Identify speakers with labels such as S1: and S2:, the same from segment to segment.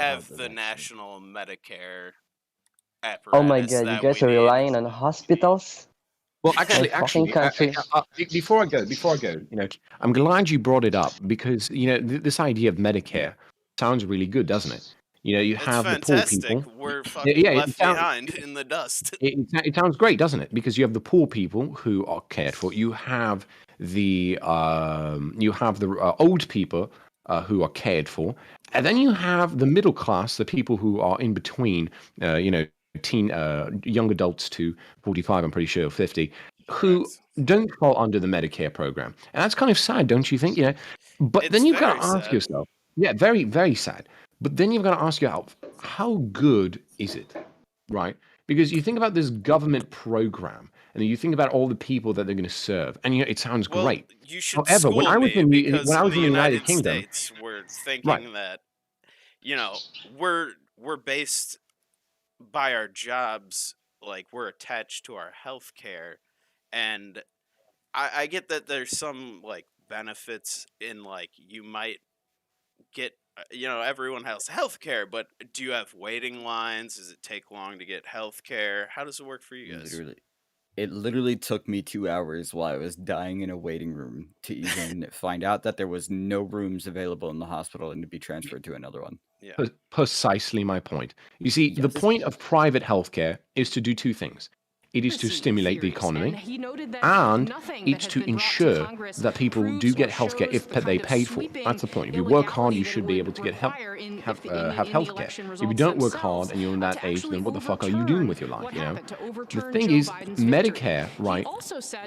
S1: have
S2: childhood,
S1: the
S2: actually.
S1: national Medicare
S3: Oh my
S1: apparatus
S3: god, you
S1: that
S3: guys
S1: we
S3: are
S1: need.
S3: relying on hospitals?
S4: Well,
S3: My
S4: actually,
S3: fucking
S4: actually,
S3: country.
S4: before I go, I'm glad you brought it up because this idea of Medicare sounds really good, doesn't it? You
S1: It's
S4: have the poor
S1: fantastic.
S4: people.
S1: We're fucking
S4: Yeah,
S1: left behind in the dust.
S4: it sounds great, doesn't it? Because you have the poor people who are cared for. You have the old people who are cared for, and then you have the middle class, the people who are in between. Teen young adults to 45. I'm pretty sure 50, who
S1: Correct.
S4: don't fall under the Medicare program, and that's kind of sad, don't you think? But
S1: It's
S4: then you've got
S1: very
S4: to ask
S1: sad.
S4: yourself, yeah, very very sad. But then you've got to ask yourself, how good is it? Right? Because you think about this government program, and then you think about all the people that they're going to serve, and it sounds
S1: Well,
S4: great.
S1: you should
S4: However,
S1: school me
S4: when
S1: because
S4: I
S1: in
S4: was
S1: the
S4: in the United
S1: United
S4: Kingdom,
S1: States, we're
S4: right?
S1: thinking that, we're based by our jobs, like we're attached to our health care, and I get that there's some like benefits in like you might get everyone has health care, but do you have waiting lines? Does it take long to get health care? How does it work for you guys?
S2: Literally. It literally took me 2 hours while I was dying in a waiting room to even find out that there was no rooms available in the hospital and to be transferred to another one.
S1: Yeah.
S4: Precisely my point. You see, the
S2: Yes.
S4: point of private healthcare is to do two things. It is to stimulate the economy, and it's to ensure that people do get healthcare if they paid for it. That's the point. If you work hard, you should be able to have healthcare. If you don't work hard and you're in that age, then what the fuck are you doing with your life? The thing is, Medicare, right,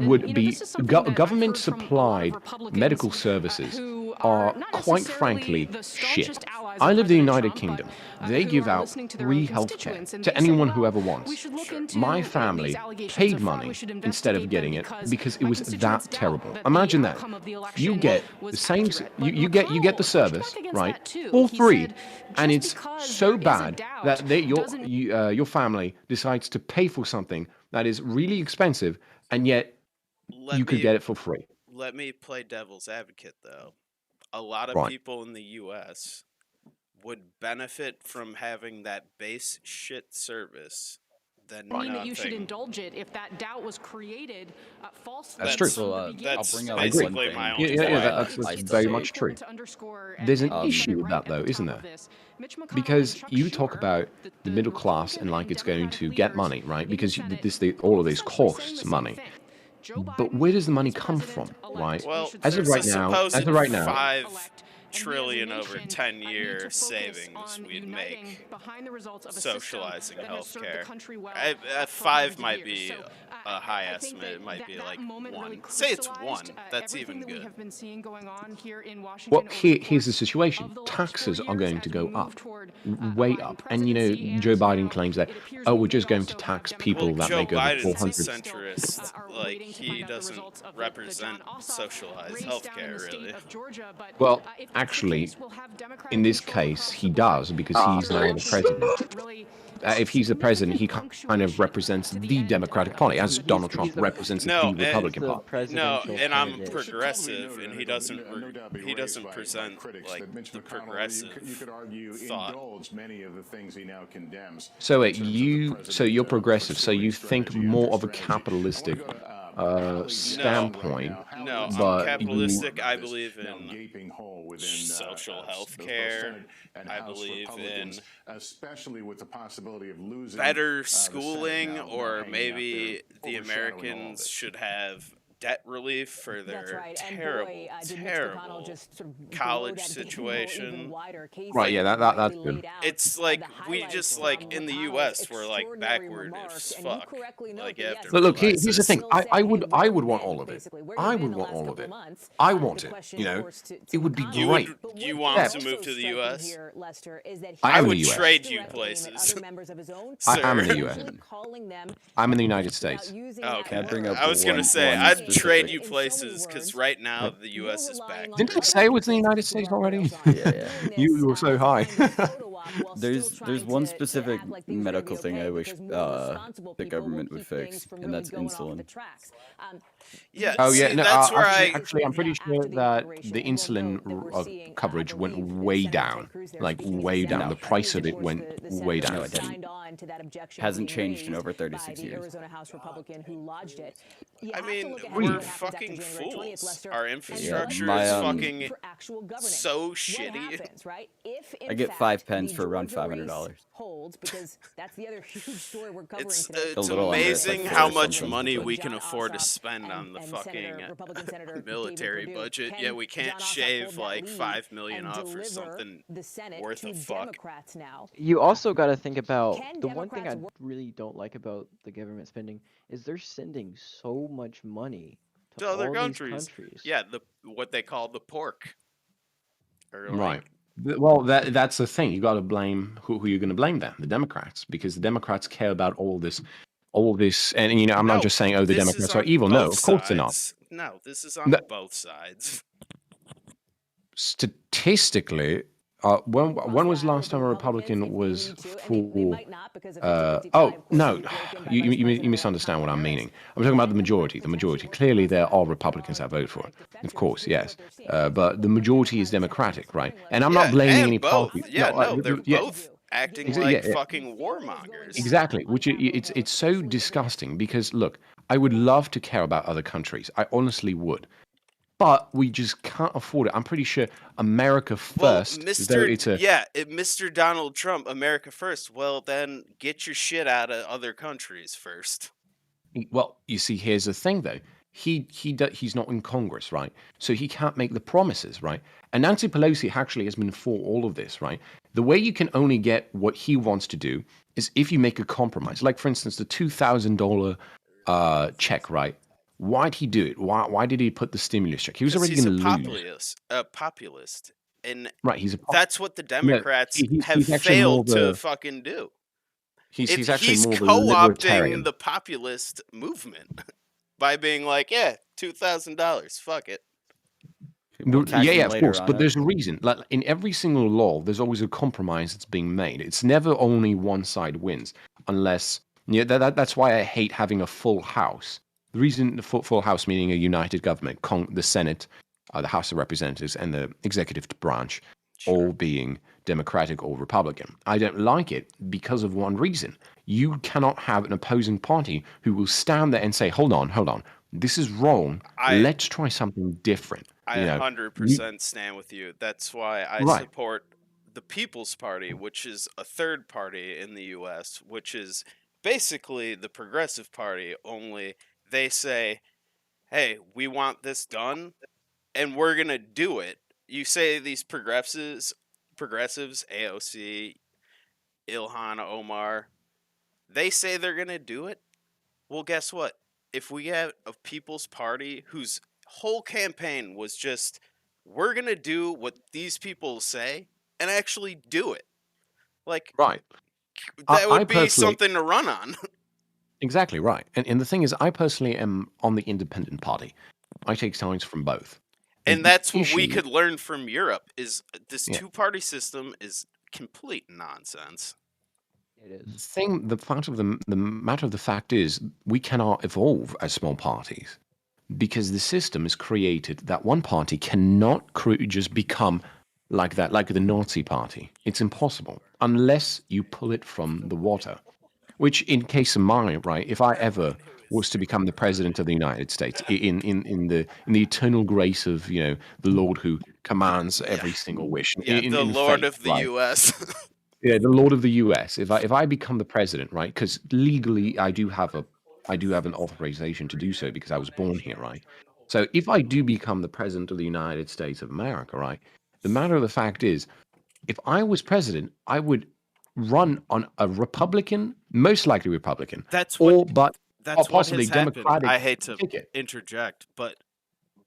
S4: would be government supplied medical services are quite frankly shit. I live in the United Kingdom. They give out free healthcare to anyone who ever wants. My family paid money instead of getting it because it was that terrible. Imagine that. You get the same you get the service, right, for free, and it's so bad that your family decides to pay for something that is really expensive, and yet
S1: Let
S4: you could
S1: me
S4: get it for free.
S1: let me play devil's advocate though. A lot of
S4: Right.
S1: people in the US would benefit from having that base shit service than
S5: That you should
S1: nothing.
S5: indulge it if that doubt was created falsely.
S4: That's true.
S2: So
S5: from the beginning.
S2: I'll
S1: That's
S2: bring up
S4: I agree.
S2: one
S1: basically
S2: thing
S1: my
S4: Yeah,
S1: only
S4: yeah, yeah.
S2: why
S1: point.
S4: That's
S2: I
S4: very
S2: say
S4: much true.
S5: To underscore,
S4: There's an
S5: and you
S4: issue
S5: hit it
S4: with
S5: right
S4: that,
S5: at
S4: though,
S5: the
S4: isn't
S5: top of
S4: there?
S5: this. Mitch McConnell and
S4: Because
S5: Chuck
S4: you talk
S5: Schumer,
S4: about the middle class and like it's going to get money, right? Because all of this costs money. But where does the money come from, right?
S1: Well,
S4: As of
S1: there's a
S4: right now,
S1: supposed 5 trillion over 10-year savings we'd make socializing healthcare. 5 might be a high estimate. It might be like 1. Say it's 1. That's even good.
S4: Well, here's the situation. Taxes are going to go up, way up. And, Joe Biden claims that, oh, we're just going to tax people
S1: Well,
S4: that
S1: Joe
S4: make over
S1: Biden's a
S4: 400.
S1: centrist. Like, he doesn't represent socialized healthcare, really.
S4: Well, actually, in this case, he does because he's now the president. If he's the president, he kind of represents the Democratic Party, as Donald Trump represents
S1: No,
S4: the Republican Party.
S1: And I'm progressive, and he doesn't present like the progressive thought.
S4: So you're progressive. So you think more of a capitalistic standpoint.
S1: No, I'm
S4: but
S1: capitalistic. I believe in social health care. I believe in better schooling, or maybe the Americans should have debt relief for their terrible college situation.
S4: Right, yeah, that's good.
S1: It's like we just like in the U.S. we're like backward as fuck. Like you have to
S4: Look,
S1: realize
S4: here's the
S1: this.
S4: thing. I would want all of it. I would want all of it. I want it. It would be great.
S1: You want to move to the U.S.?
S4: I am in
S1: would
S4: the US.
S1: trade you places.
S4: I am in the
S1: Sir.
S4: US. I'm in the United States.
S1: Okay.
S2: Can I bring up
S1: I was gonna
S2: one-
S1: say
S2: one
S1: I'd
S2: specific-
S1: trade you places because right now the U.S. is back.
S4: Didn't I say it was the United States already?
S2: Yeah.
S4: You were so high.
S2: There's one specific medical thing I wish the government would fix, and that's insulin.
S1: Yeah,
S4: Oh yeah,
S1: see,
S4: no.
S1: that's where
S4: Actually, I'm pretty sure that the insulin coverage went way down, like way down.
S2: No.
S4: The price of it went way down.
S2: No, it didn't. Hasn't changed in over 36 years.
S1: I mean,
S4: Really?
S1: we're fucking fools. Our
S2: Yeah,
S1: infrastructure
S2: my
S1: is fucking so shitty.
S2: I get 5 pens for around $500.
S1: It's
S2: A little under, it's like
S1: amazing
S2: 4
S1: how
S2: or
S1: much
S2: something.
S1: money we can afford to spend on the fucking military budget, yet we can't shave like $5 million off or something worth a fuck.
S6: You also got to think about the one thing I really don't like about the government spending is they're sending so much money
S1: To
S6: to
S1: other
S6: all
S1: countries.
S6: these countries.
S1: Yeah, what they call the pork. Or like,
S4: Right. Well, that's the thing. You got to blame who you're going to blame then, the Democrats, because the Democrats care about all this, and you know, I'm
S1: No,
S4: not just saying, oh, the
S1: this is
S4: Democrats are
S1: on
S4: evil. No,
S1: both
S4: of course they're not.
S1: sides. No, this is on
S4: No.
S1: both sides.
S4: Statistically, when was the last time a Republican was for? Oh no, you misunderstand what I'm meaning. I'm talking about the majority. The majority. Clearly, there are Republicans that vote for it. Of course, yes, but the majority is Democratic, right? And I'm not blaming
S1: and
S4: any
S1: both.
S4: party.
S1: Yeah, no, they're
S4: yeah,
S1: both acting
S4: Exa-
S1: like
S4: yeah, yeah.
S1: fucking warmongers.
S4: Exactly, which it's so disgusting because look, I would love to care about other countries. I honestly would. But we just can't afford it. I'm pretty sure America
S1: Well,
S4: first.
S1: Mr. Donald Trump, America first. Well, then get your shit out of other countries first.
S4: Well, you see, here's the thing though. He's not in Congress, right? So he can't make the promises, right? And Nancy Pelosi actually has been for all of this, right? The way you can only get what he wants to do is if you make a compromise. Like, for instance, the $2,000 check, right? Why'd he do it? Why did he put the stimulus check? He was already going to lose.
S1: A populist, and
S4: Right, he's a
S1: that's what the Democrats
S4: he's
S1: have
S4: actually more
S1: failed to
S4: the-
S1: fucking do.
S4: He's actually
S1: He's
S4: more the
S1: co-opting
S4: libertarian.
S1: the populist movement by being like, yeah, $2,000, fuck it.
S2: We'll tax them
S4: Yeah, of
S2: later
S4: course.
S2: on
S4: But
S2: it.
S4: there's a reason. Like in every single law, there's always a compromise that's being made. It's never only one side wins, unless that's why I hate having a full house. The reason the full house, meaning a united government, the Senate, the House of Representatives, and the executive branch, all being Democratic or Republican. I don't like it because of one reason. You cannot have an opposing party who will stand there and say, hold on, this is wrong. Let's try something different.
S1: I 100% stand with you. That's why I support the People's Party, which is a third party in the U.S., which is basically the Progressive Party, only they say, hey, we want this done, and we're going to do it. You say these progressives, AOC, Ilhan Omar, they say they're going to do it. Well, guess what? If we have a People's Party whose whole campaign was just, we're going to do what these people say and actually do it. Like, that would be something to run on.
S4: Exactly right. And the thing is, I personally am on the independent party. I take sides from both.
S1: And that's what we could learn from Europe, is this two-party system is complete nonsense.
S6: It is.
S4: The matter of the fact is, we cannot evolve as small parties because the system is created that one party cannot just become like that, like the Nazi party. It's impossible unless you pull it from the water. Which, in case of mine, right, if I ever was to become the president of the United States, in the eternal grace of the Lord who commands every single wish,
S1: the Lord of the U.S.
S4: Yeah, the Lord of the U.S. If I become the president, right, because legally I do have an authorization to do so because I was born here, right. So if I do become the president of the United States of America, right, the matter of the fact is, if I was president, I would run on a Republican, most likely Republican, possibly Democratic.
S1: I hate to
S4: ticket.
S1: interject, but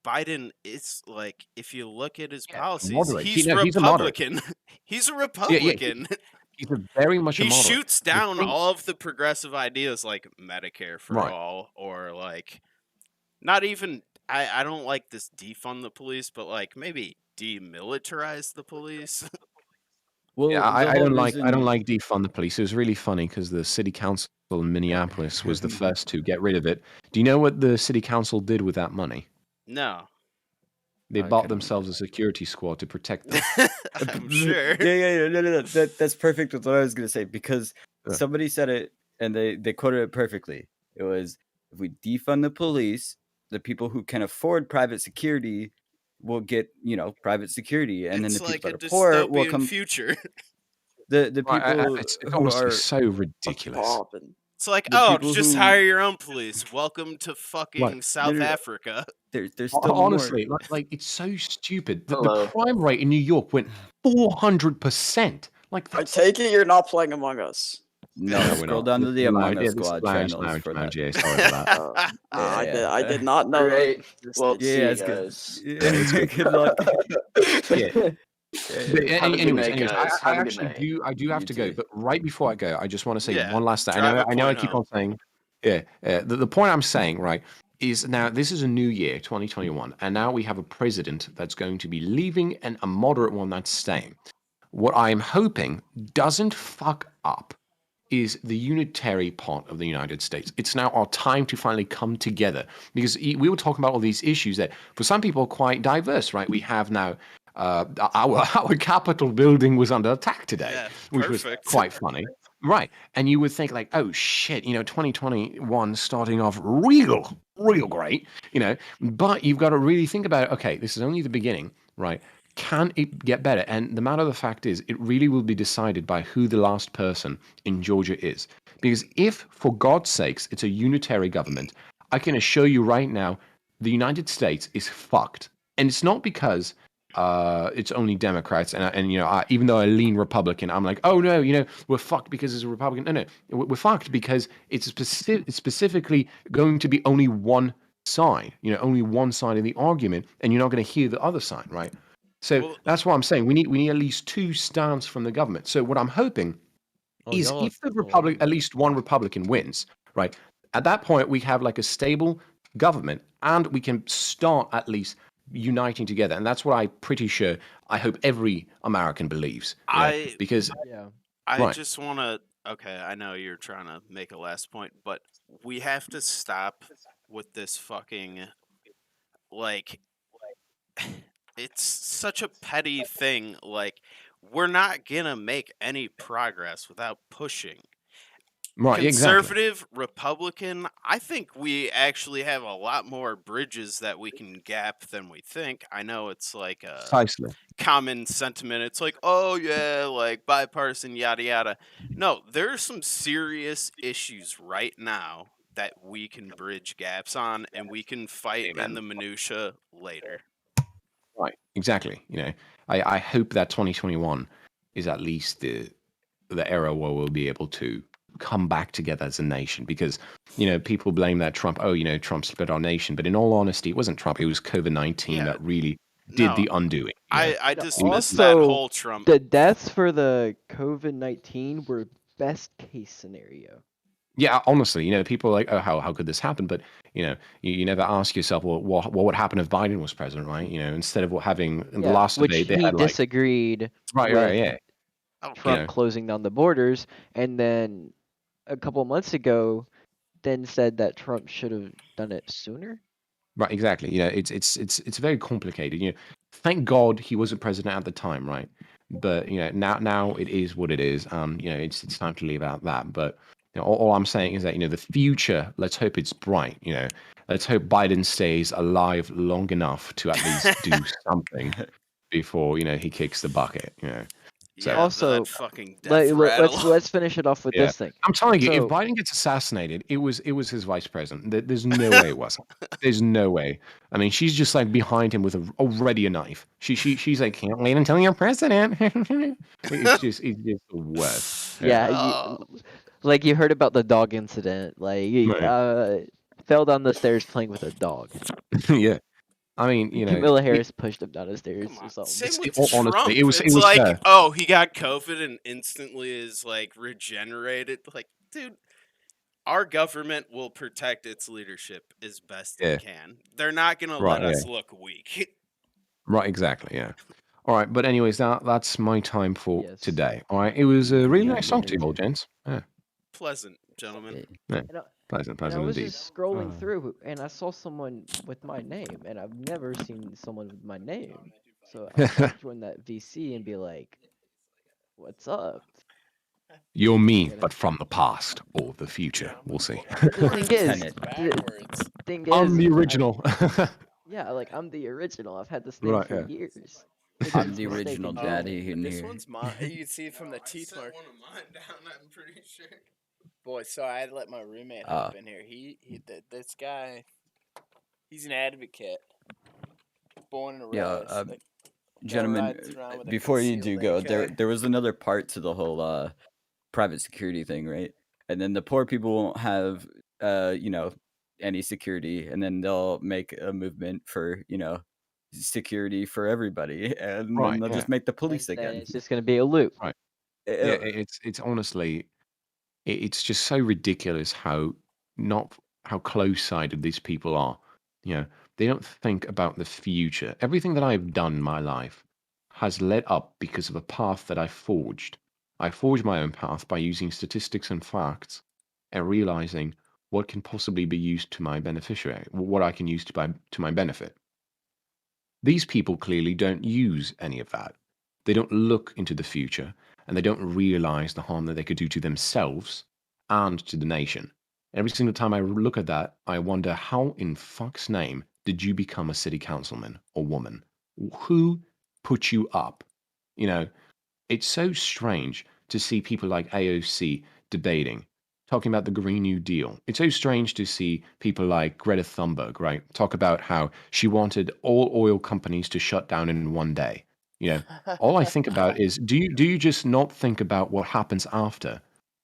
S1: Biden is like, if you look at his policies,
S4: moderate.
S1: he's
S4: He's a moderate.
S1: Republican. He's a Republican.
S4: He's very much a
S1: He
S4: moderate.
S1: shoots down all of the progressive ideas like Medicare for all, or like, not even, I don't like this defund the police, but like maybe demilitarize the police.
S2: Well,
S4: Yeah,
S2: the
S4: I
S2: whole
S4: don't
S2: reason
S4: like defund the police. It was really funny because the city council in Minneapolis was the first to get rid of it. Do you know what the city council did with that money?
S1: No.
S4: They
S2: I
S4: bought
S2: couldn't
S4: themselves a security squad to protect them.
S1: I'm sure.
S2: Yeah, no. That's perfect with what I was gonna say because
S4: Yeah.
S2: somebody said it and they quoted it perfectly. It was if we defund the police, the people who can afford private security will get, private security, and then
S1: It's
S2: the
S1: like
S2: people
S1: a
S2: that are poor will
S1: dystopian
S2: come.
S1: future.
S2: The
S4: Right,
S2: people
S4: it's
S2: who
S4: honestly
S2: are
S4: so ridiculous.
S1: It's like,
S2: the
S1: oh,
S2: people
S1: just
S2: who
S1: hire your own police. Welcome to
S4: Like,
S1: fucking
S2: no,
S1: South Africa.
S2: there's still more.
S4: honestly, like it's so stupid that the
S7: Hello.
S4: crime rate in New York went 400%. Like
S7: I
S4: that's
S7: take it you're not playing Among Us.
S2: No,
S4: no, we're
S2: scroll
S4: not.
S2: down
S4: This
S2: to
S4: is
S2: the Among
S4: lounge. Yeah,
S2: Us
S4: this is
S2: Squad
S4: lounge,
S2: channels for that.
S4: Jay. Sorry for that.
S7: I did not know that.
S8: Great. Well,
S2: Yeah,
S8: see you
S2: it's good.
S8: guys.
S4: Yeah, it's good.
S2: Good luck.
S4: Yeah. But
S8: Have a good
S4: anyways,
S8: night, guys.
S4: I
S8: Have a good
S4: actually
S8: night.
S4: I do have
S2: You
S4: to go.
S2: too.
S4: But right before I go, I just want to say
S1: Yeah,
S4: one last thing.
S1: drive a
S4: I know I
S1: point
S4: keep
S1: home.
S4: on saying, yeah. The point I'm saying, right, is now this is a new year, 2021, and now we have a president that's going to be leaving and a moderate one that's staying. What I'm hoping doesn't fuck up is the unitary part of the United States. It's now our time to finally come together because we were talking about all these issues that for some people are quite diverse, right? We have now our Capitol building was under attack today,
S1: Yeah,
S4: which was
S1: perfect.
S4: quite funny. Right. And you would think like, oh shit, 2021 starting off real great, but you've got to really think about it. Okay, this is only the beginning, right? Can it get better? And the matter of the fact is, it really will be decided by who the last person in Georgia is. Because if, for God's sakes, it's a unitary government, I can assure you right now, the United States is fucked. And it's not because it's only Democrats, and even though I lean Republican, I'm like, oh no, we're fucked because it's a Republican. No, we're fucked because it's specifically going to be only one side, only one side of the argument, and you're not going to hear the other side, right? So
S1: Well,
S4: that's what I'm saying. We need at least two stands from the government. So what I'm hoping is
S6: y'all are
S4: if at least one Republican wins, right? At that point, we have like a stable government, and we can start at least uniting together. And that's what I'm pretty sure. I hope every American believes. Because
S1: I
S4: right.
S1: just want to. Okay, I know you're trying to make a last point, but we have to stop with this fucking like. It's such a petty thing. Like, we're not gonna make any progress without pushing.
S4: Right,
S1: Conservative, Republican, I think we actually have a lot more bridges that we can gap than we think. I know it's like a
S4: Precisely.
S1: common sentiment. It's like, oh yeah, like bipartisan, yada yada. No, there are some serious issues right now that we can bridge gaps on, and we can fight in the minutia later.
S4: Right, exactly. I hope that 2021 is at least the era where we'll be able to come back together as a nation because people blame that Trump Trump split our nation, but in all honesty it wasn't Trump, it was COVID-19 that really did the undoing.
S1: I dismiss
S6: also,
S1: that whole Trump.
S6: The deaths for the COVID-19 were best case scenario.
S4: Yeah, honestly, people are like, oh, how could this happen? But you never ask yourself, well, what would happen if Biden was president, right? Instead of having in the last debate, they had
S6: disagreed.
S4: Right.
S6: Trump closing down the borders, and then a couple months ago, then said that Trump should have done it sooner.
S4: Right, exactly. It's very complicated. Thank God he wasn't president at the time, right? But now it is what it is. It's time to leave out that. But all I'm saying is that the future. Let's hope it's bright. Let's hope Biden stays alive long enough to at least do something before he kicks the bucket. So,
S1: Yeah,
S6: also,
S1: that fucking death
S6: let's finish it off with this thing.
S4: I'm telling you, if Biden gets assassinated, it was his vice president. There's no way it wasn't. There's no way. I mean, she's just like behind him with already a knife. She's like, can't wait until you're president. it's just the worst.
S6: Yeah, you heard about the dog incident. Fell down the stairs playing with a dog.
S4: Yeah. I mean,
S6: Kamala Harris pushed him down the stairs or something.
S1: Same with Trump.
S4: Honestly, it was
S1: like, oh, he got COVID and instantly is like regenerated. Like, dude, our government will protect its leadership as best it can. They're not gonna let us look weak.
S4: Right, exactly. Yeah. All right, but anyways, that's my time for
S6: Yes.
S4: today. All right, it was a really
S6: Yeah,
S4: nice
S6: me
S4: talk to you
S6: too.
S4: all, gents. Yeah,
S1: Pleasant, gentlemen.
S4: yeah.
S6: And I,
S4: Pleasant
S6: and I was
S4: indeed.
S6: just scrolling through, and I saw someone with my name, and I've never seen someone with my name. So I thought I'd join that VC and be like, "What's up?"
S4: You're me,
S6: And
S4: but from the past or the future. We'll see.
S6: the thing is,
S2: Tenet.
S6: the thing
S4: I'm
S6: is,
S4: the original.
S6: yeah, like I'm the original. I've had this name
S4: Right,
S6: for
S4: yeah.
S6: years.
S2: I'm
S6: It's
S2: the original
S6: mistaken
S2: daddy in
S8: This
S2: here.
S8: one's mine. You can see from the teeth mark.
S1: One of mine down. I'm pretty sure.
S8: Boy, so I had to let my roommate hop in here. This guy, he's an advocate. Born and
S2: Yeah,
S8: raised. Like, guy
S2: gentlemen,
S8: rides around with a
S2: before you do
S8: concealed
S2: go,
S8: AK.
S2: there was another part to the whole private security thing, right? And then the poor people won't have any security, and then they'll make a movement for security for everybody, and then
S4: Right,
S2: they'll
S4: yeah.
S2: just make the
S6: and
S2: police
S6: then
S2: again.
S6: it's just gonna be a loop.
S4: Right.
S2: Ew.
S4: Yeah, it's honestly, it's just so ridiculous how close-sided these people are. You know, they don't think about the future. Everything that I've done in my life has led up because of a path that I forged. I forged my own path by using statistics and facts and realizing what can possibly be used to my beneficiary, what I can use to my benefit. These people clearly don't use any of that. They don't look into the future, and they don't realize the harm that they could do to themselves and to the nation. Every single time I look at that, I wonder how in fuck's name did you become a city councilman or woman? Who put you up? You know, it's so strange to see people like AOC debating, talking about the Green New Deal. It's so strange to see people like Greta Thunberg, right, talk about how she wanted all oil companies to shut down in one day. You know, all I think about is, do you just not think about what happens after?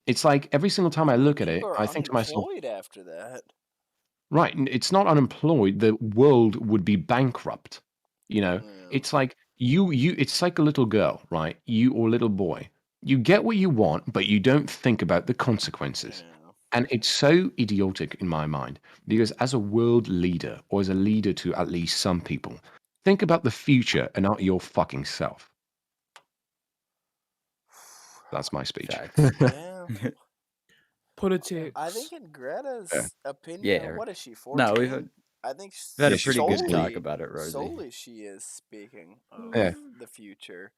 S4: It's like every single time I look at it,
S8: People are
S4: I think to myself,
S8: unemployed after that.
S4: right, it's not unemployed. The world would be bankrupt. You know,
S8: Yeah.
S4: it's like it's like a little girl, right? You or little boy. You get what you want, but you don't think about the consequences.
S8: Yeah.
S4: And it's so idiotic in my mind because as a world leader or as a leader to at least some people, think about the future and not your fucking self. That's my speech.
S2: Facts.
S8: Yeah.
S5: Politics.
S8: I think in Greta's
S4: Yeah.
S8: opinion,
S2: Yeah.
S8: what is she,
S2: No,
S8: 14? I think
S2: We've had
S4: Yeah,
S2: a
S4: she's
S2: pretty good
S4: 14.
S2: talk about it, Rosie.
S8: solely she is speaking of
S4: Yeah.
S8: the future.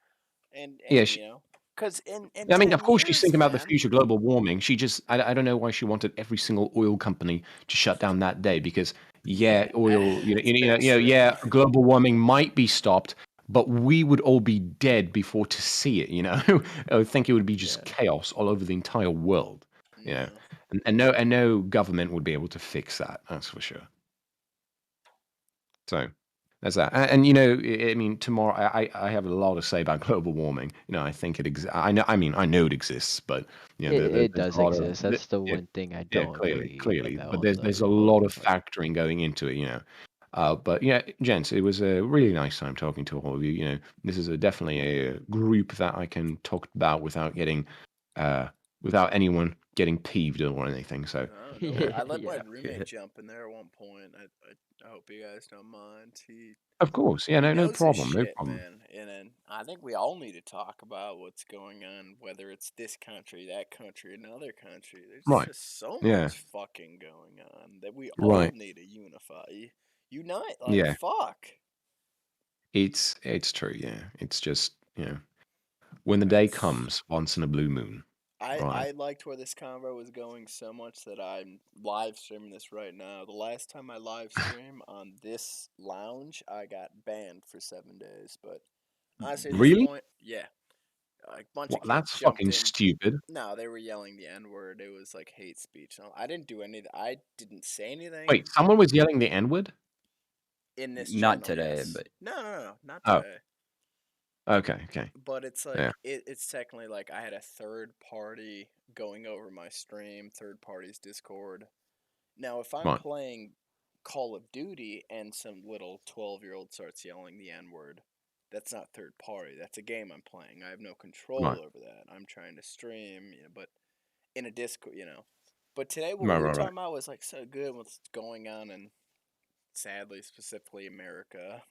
S8: And
S4: Yeah,
S8: you know, because in
S4: I mean,
S8: 10
S4: of course, she's
S8: years,
S4: thinking about the
S8: man,
S4: future, global warming. She just, I don't know why she wanted every single oil company to shut down that day because, yeah, oil,
S8: It's very
S4: yeah,
S8: true.
S4: global warming might be stopped, but we would all be dead before to see it. I would think it would be just chaos all over the entire world.
S8: Yeah.
S4: And no government would be able to fix that. That's for sure. So. That's that. And I mean, tomorrow I have a lot to say about global warming. I think it exists. I know it exists, but
S6: It
S4: there's
S6: does
S4: a lot of
S6: exist. That's the one thing I
S4: yeah,
S6: don't agree
S4: clearly. But
S6: about
S4: there's a
S6: the
S4: lot of
S6: voting part.
S4: factoring going into it. But yeah, gents, it was a really nice time talking to all of you. This is definitely a group that I can talk about without anyone getting peeved or anything. So
S8: I let my
S6: Yeah.
S8: roommate jump in there at one point. I hope you guys don't mind.
S4: of course, yeah,
S8: He
S4: no
S8: knows his
S4: problem, no
S8: shit,
S4: problem.
S8: man. And then I think we all need to talk about what's going on, whether it's this country, that country, another country. There's
S4: Right.
S8: just so
S4: Yeah.
S8: much fucking going on that we all
S4: Right.
S8: need to unite. Like,
S4: Yeah.
S8: fuck.
S4: It's true, yeah. It's just, when the day comes once in a blue moon.
S8: I
S4: Right.
S8: liked where this convo was going so much that I'm live streaming this right now. The last time I live stream on this lounge, I got banned for 7 days. But honestly, at this
S4: Really?
S8: point, yeah, a bunch
S4: Well,
S8: of kids
S4: that's
S8: jumped
S4: fucking
S8: in.
S4: stupid.
S8: No, they were yelling the N word. It was like hate speech. No, I didn't do anything. I didn't say anything
S4: Wait, someone was yelling the N-word?
S8: in this
S2: Not
S8: channel.
S2: today,
S8: Yes.
S2: but
S8: No, not
S4: Oh,
S8: today.
S4: okay.
S8: But it's like
S4: Yeah.
S8: it's technically like I had a third party going over my stream, third party's Discord. Now, if I'm
S4: Right.
S8: playing Call of Duty and some little 12-year-old starts yelling the N-word, that's not third party. That's a game I'm playing. I have no control
S4: Right.
S8: over that. I'm trying to stream, but in a Discord, But today, what we were
S4: Right.
S8: talking about was like so good. What's going on, and sadly, specifically America,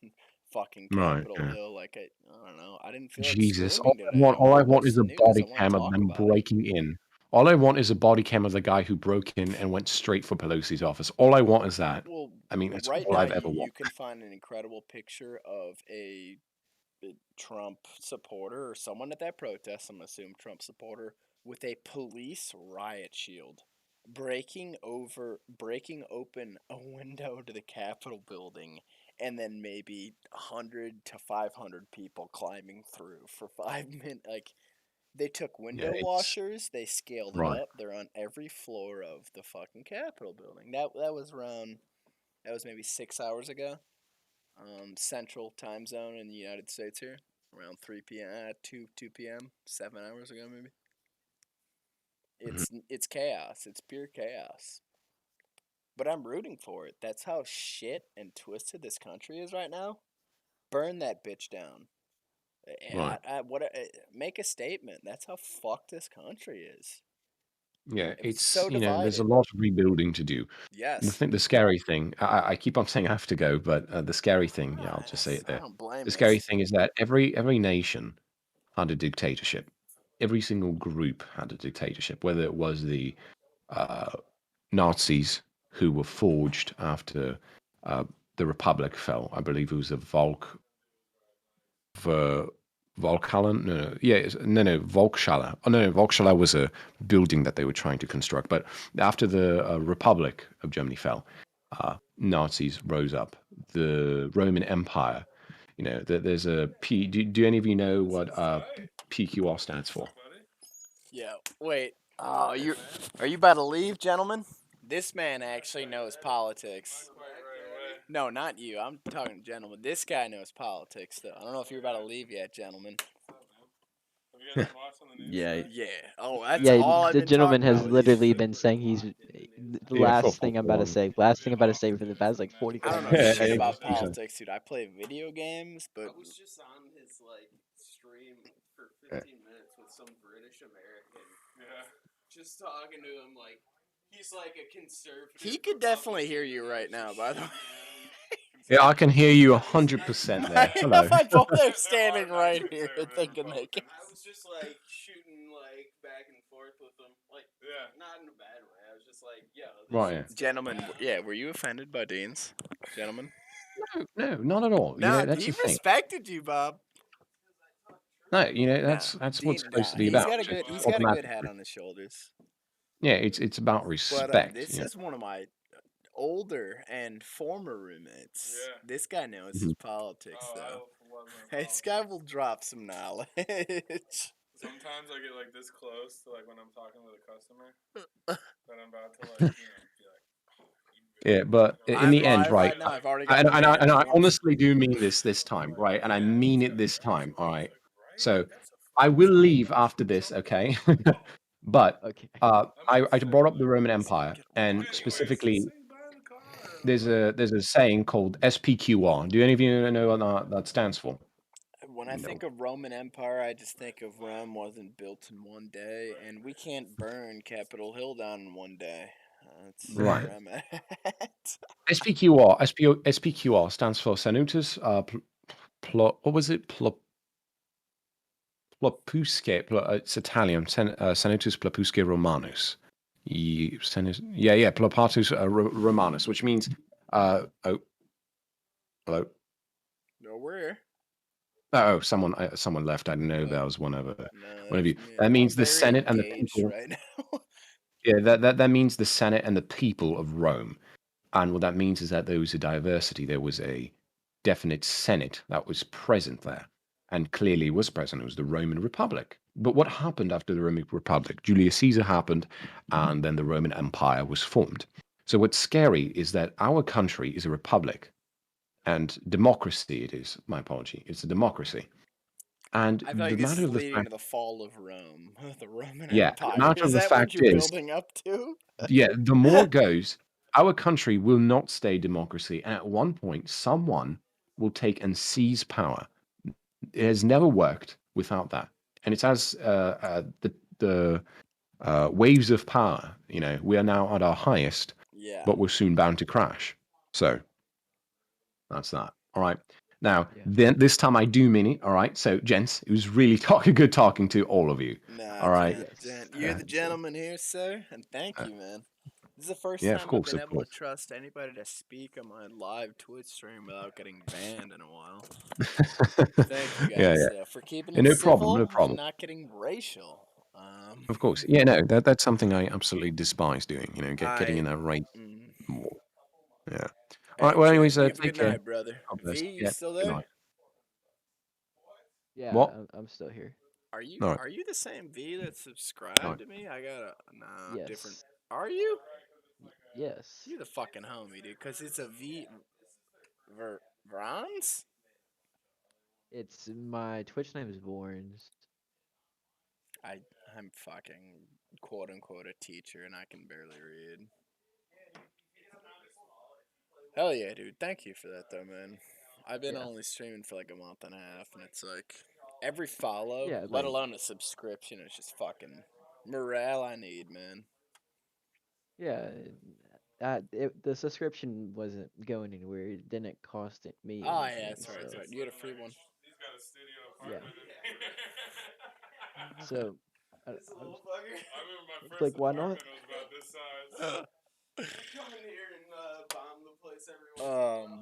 S8: fucking
S4: Right.
S8: Capitol
S4: Yeah.
S8: Hill. Like I don't know. I didn't feel like
S4: Jesus.
S8: streaming today.
S4: All I
S8: I'm gonna
S4: want
S8: watch
S4: is
S8: the
S4: a
S8: news.
S4: body
S8: I want
S4: cam
S8: to
S4: of
S8: talk
S4: them
S8: about it.
S4: breaking in. All I want is a body cam of the guy who broke in and went straight for Pelosi's office. All I want is that.
S8: Well,
S4: I mean, that's
S8: right
S4: all
S8: now
S4: I've ever
S8: you
S4: wanted.
S8: can find an incredible picture of a Trump supporter or someone at that protest, I'm gonna assume Trump supporter, with a police riot shield, breaking open a window to the Capitol building, and then maybe 100 to 500 people climbing through for 5 minutes. Like, they took window
S4: Yeah, it's
S8: washers, they scaled it
S4: right.
S8: up. They're on every floor of the fucking Capitol building. That was maybe 6 hours ago. Central time zone in the United States here, around 3 p.m. 2 p.m. 7 hours ago maybe. It's chaos. It's pure chaos. But I'm rooting for it. That's how shit and twisted this country is right now. Burn that bitch down.
S4: Right.
S8: Make a statement. That's how fucked this country is.
S4: Yeah,
S8: It's
S4: it's
S8: so
S4: there's a
S8: divided.
S4: lot of rebuilding to do.
S8: Yes.
S4: The scary thing, I keep on saying I have to go, but the scary thing, yeah, I'll just say it
S8: I
S4: there.
S8: don't blame
S4: The
S8: you.
S4: scary thing is that every nation had a dictatorship. Every single group had a dictatorship, whether it was the Nazis who were forged after the Republic fell. I believe it was a Volkhallen? No, Volkshalle. Oh, no, Volkshalle was a building that they were trying to construct. But after the Republic of Germany fell, Nazis rose up. The Roman Empire, there's a P. Do any of you know what PQR stands for?
S8: Yeah. Wait. Oh, are you about to leave, gentlemen? This man actually knows politics. No, not you. I'm talking to gentlemen. This guy knows politics, though. I don't know if you're about to leave yet, gentlemen.
S2: Yeah.
S8: Yeah. Oh, that's
S6: Yeah,
S8: all I've
S6: the
S8: been
S6: gentleman
S8: talking
S6: has
S8: about.
S6: literally been saying he's the
S4: Yeah,
S6: last thing I'm about to say. Last thing I'm about to say for the past like
S8: I
S6: 45
S8: don't know
S6: minutes.
S8: shit
S4: Yeah,
S8: about
S4: just do so.
S8: politics, dude. I play video games, but
S1: I was just on his stream for 15 minutes with some British American. Yeah. Just talking to him he's like a conservative.
S8: he could definitely hear you right now, by the way.
S4: Yeah, I can hear you 100% there. Hello.
S8: My both are standing right here thinking they can.
S1: I was just shooting back and forth with him. Not in a bad way. I was just yeah.
S4: Right. Yeah.
S8: Gentlemen, yeah, were you offended by Dean's? Gentlemen?
S4: No, not at all. That's
S8: he
S4: the thing.
S8: respected you, Bob.
S4: No, that's what's supposed to be
S8: He's
S4: about.
S8: got a
S4: So
S8: good
S4: it's
S8: he's got a good
S4: automatic.
S8: head on his shoulders.
S4: Yeah, it's about
S8: But
S4: respect.
S8: this is one of my older and former roommates.
S1: Yeah.
S8: This guy knows
S4: Mhm.
S8: his politics, though. This guy will drop some knowledge.
S1: Sometimes I get this close to when I'm talking with a customer that I'm about to be like.
S4: Yeah, but in the end, right?
S8: Now I've already
S4: And
S8: got
S4: I honestly do mean this time, right? And I mean it this time, all right? So I will leave after this, okay? But
S6: Okay.
S4: I brought up the Roman Empire, and specifically, there's a saying called SPQR. Do any of you know what that stands for?
S8: When I think of Roman Empire, I just think of Rome wasn't built in one day, and we can't burn Capitol Hill down in one day. That's
S4: Right.
S8: where I'm at.
S4: SPQR stands for Senatus what was it? Plopusque. It's Italian. Senatus Plopusque Romanus. Plopatus Romanus, which means oh, hello.
S8: No, we're here.
S4: Oh, someone left. I didn't know that was one of you.
S8: Me.
S4: That means
S8: I'm
S4: the
S8: very
S4: Senate and the
S8: engaged
S4: people.
S8: right now.
S4: Yeah, that means the Senate and the people of Rome. And what that means is that there was a diversity. There was a definite Senate that was present there, and clearly was present. It was the Roman Republic. But what happened after the Roman Republic? Julius Caesar happened, and then the Roman Empire was formed. So what's scary is that our country is a republic, and democracy it is. My apology. It's a democracy. And
S8: I feel
S4: the
S8: like this
S4: matter
S8: is
S4: of the
S8: leading
S4: fact,
S8: to the fall of Rome, the Roman
S4: yeah, the
S8: Empire.
S4: matter
S8: Is
S4: of the
S8: that what
S4: fact
S8: you're
S4: is,
S8: building up to?
S4: yeah, the more it goes, our country will not stay democracy. And at one point, someone will take and seize power. It has never worked without that. And it's as the waves of power, we are now at our highest,
S8: Yeah.
S4: but we're soon bound to crash. So that's that. All right. Now,
S6: Yeah.
S4: then this time I do mean it. All right. So, gents, it was really good talking to all of you.
S8: Nah,
S4: all right.
S8: Gent, you're the gentleman here, sir, and thank you, man. This is the first
S4: Yeah, of
S8: time I've
S4: course,
S8: been
S4: of
S8: able to
S4: course.
S8: trust anybody to speak on my live Twitch stream without getting banned in a while. Thank you
S4: Yeah,
S8: guys
S4: yeah.
S8: for keeping
S4: Yeah,
S8: it
S4: no problem,
S8: civil
S4: no problem.
S8: and not getting racial.
S4: Of course. Yeah, no, that's something I absolutely despise doing. You know, getting in a race war. Yeah. All right.
S8: Hey,
S4: Well,
S8: Jen,
S4: anyways,
S8: you have a
S4: take
S8: good
S4: care.
S8: night, brother.
S4: God bless.
S8: V, you
S4: Yeah.
S8: still
S4: Good
S8: there?
S4: night.
S6: Yeah,
S4: What?
S6: I'm still here.
S8: Are you
S4: All right.
S8: are you the same V that
S4: All
S8: subscribed
S4: right.
S8: to me? I got a
S6: Yes.
S8: different. Are you?
S6: Yes.
S8: You the fucking homie, dude. Cause it's a V. Bronze.
S6: It's my Twitch name is Borns.
S8: I'm fucking quote unquote a teacher and I can barely read. Hell yeah, dude. Thank you for that though, man. I've been
S6: Yeah.
S8: only streaming for like a month and a half and it's like every follow,
S6: Yeah,
S8: let
S6: like
S8: alone a subscription, is just fucking morale I need, man.
S6: yeah, the subscription wasn't going anywhere. It didn't cost me
S8: Oh yeah,
S6: anything.
S8: that's right, that's
S6: So
S8: right. You get a free one.
S6: yeah. So I was it's like, why not?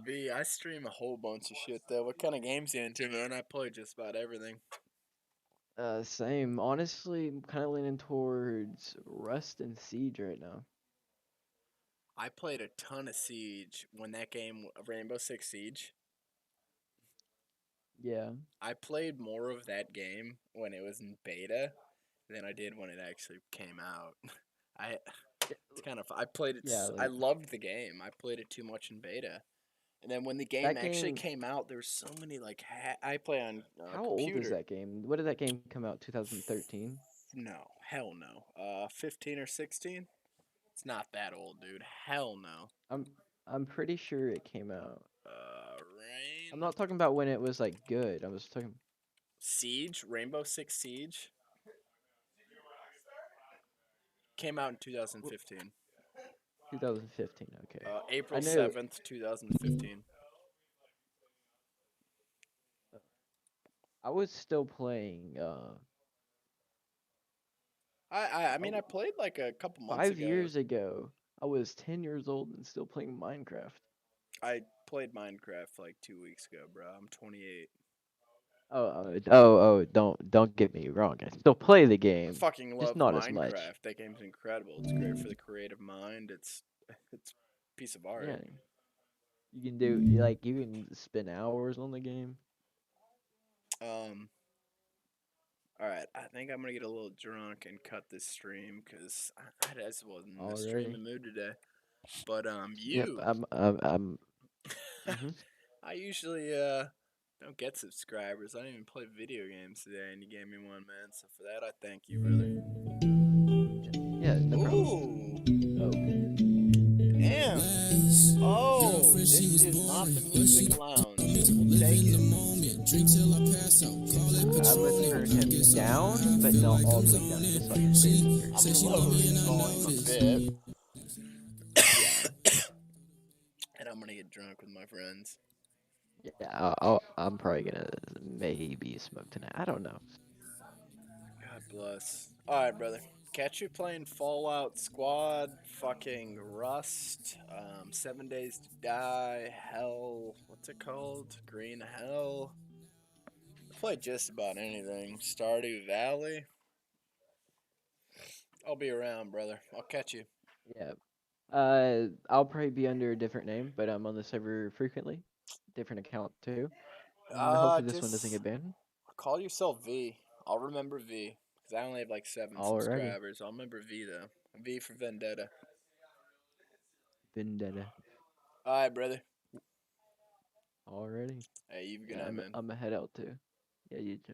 S8: B, I stream a whole bunch of shit though. What kind of games you into, man? I play just about everything.
S6: Same. Honestly, I'm kind of leaning towards Rust and Siege right now.
S8: I played a ton of Siege when that game, Rainbow Six Siege.
S6: Yeah.
S8: I played more of that game when it was in beta than I did when it actually came out. I it's kind of I played it.
S6: Yeah,
S8: I
S6: like
S8: loved the game. I played it too much in beta, and then when the game
S6: that
S8: actually
S6: game.
S8: came out, there was so many like I play on
S6: How old is
S8: computer.
S6: that game? What did that game come out? 2013?
S8: No, hell no. 15 or 16. It's not that old, dude. Hell no.
S6: I'm pretty sure it came out. I'm
S8: Rain
S6: not talking about when it was like good. I was talking
S8: Siege, Rainbow Six Siege came out in 2015.
S6: 2015. Okay. I
S8: April
S6: know
S8: 7th, 2015.
S6: I was still playing
S8: I
S6: I
S8: mean I played like a couple months
S6: 5
S8: ago.
S6: years ago. I was 10 years old and still playing Minecraft.
S8: I played Minecraft like 2 weeks ago, bro. I'm 28.
S6: Don't get me wrong. I still play the
S8: I
S6: game,
S8: fucking
S6: just
S8: love
S6: not as much.
S8: Minecraft. That game's incredible. It's great for the creative mind. It's a piece of art.
S6: Yeah. You can do like you can spend hours on the game.
S8: Um. All right, I think I'm gonna get a little drunk and cut this stream because I just wasn't in the
S6: Already.
S8: streaming mood today. But
S6: Yep,
S8: you,
S6: I'm mhm.
S8: I usually don't get subscribers. I didn't even play video games today, and you gave me one, man. So for that, I thank you, brother.
S6: Yeah, no problem.
S8: Ooh,
S6: Oh,
S8: damn. Oh, this is not the music lounge. We'll take it.
S6: I'm gonna turn him down, but not all the way down, just so I can barely hear
S8: I'm
S6: him.
S8: gonna lower his volume a bit,
S6: Yeah,
S8: and I'm gonna get drunk with my friends.
S6: yeah. I'm probably gonna maybe smoke tonight. I don't know.
S8: God bless. All right, brother. Catch you playing Fallout Squad, fucking Rust, 7 Days to Die, Hell. What's it called? Green Hell. I play just about anything. Stardew Valley. I'll be around, brother. I'll catch you.
S6: Yeah. I'll probably be under a different name, but I'm on the server frequently. Different account too. Hopefully this one doesn't
S8: Just
S6: get banned.
S8: call yourself V. I'll remember V. Because I only have like 7
S6: Alrighty.
S8: subscribers. I'll remember V, though. V for Vendetta.
S6: Vendetta.
S8: Alright, brother.
S6: Alrighty.
S8: Hey, you have a good
S6: Yeah,
S8: night, man.
S6: I'm a head out too. Yeah, you too.